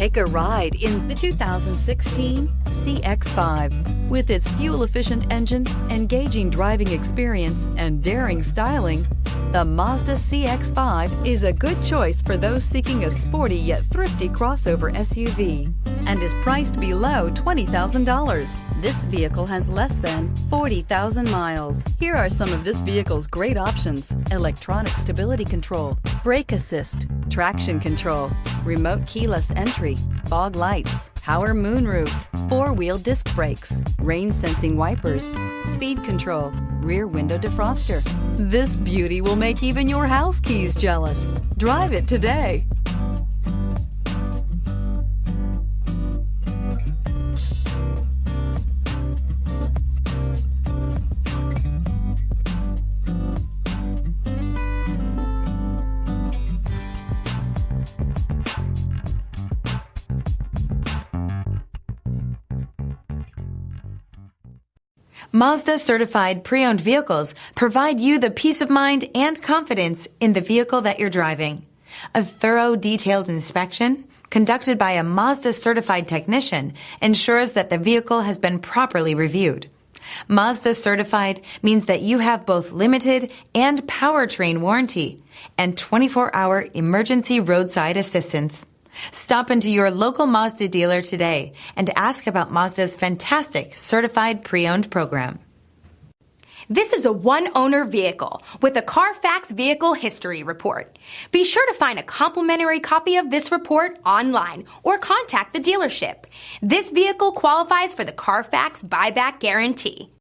Take a ride in the 2016 CX-5. With its fuel-efficient engine, engaging driving experience, and daring styling, the Mazda CX-5 is a good choice for those seeking a sporty yet thrifty crossover SUV and is priced below $20,000. This vehicle has less than 40,000 miles. Here are some of this vehicle's great options: electronic stability control, brake assist, traction control, remote keyless entry, fog lights, power moonroof, four-wheel disc brakes, rain-sensing wipers, speed control, rear window defroster. This beauty will make even your house keys jealous. Drive it today. Mazda certified pre-owned vehicles provide you the peace of mind and confidence in the vehicle that you're driving. A thorough, detailed inspection conducted by a Mazda certified technician ensures that the vehicle has been properly reviewed. Mazda certified means that you have both limited and powertrain warranty and 24-hour emergency roadside assistance. Stop into your local Mazda dealer today and ask about Mazda's fantastic certified pre-owned program. This is a one-owner vehicle with a Carfax Vehicle History Report. Be sure to find a complimentary copy of this report online or contact the dealership. This vehicle qualifies for the Carfax Buyback Guarantee.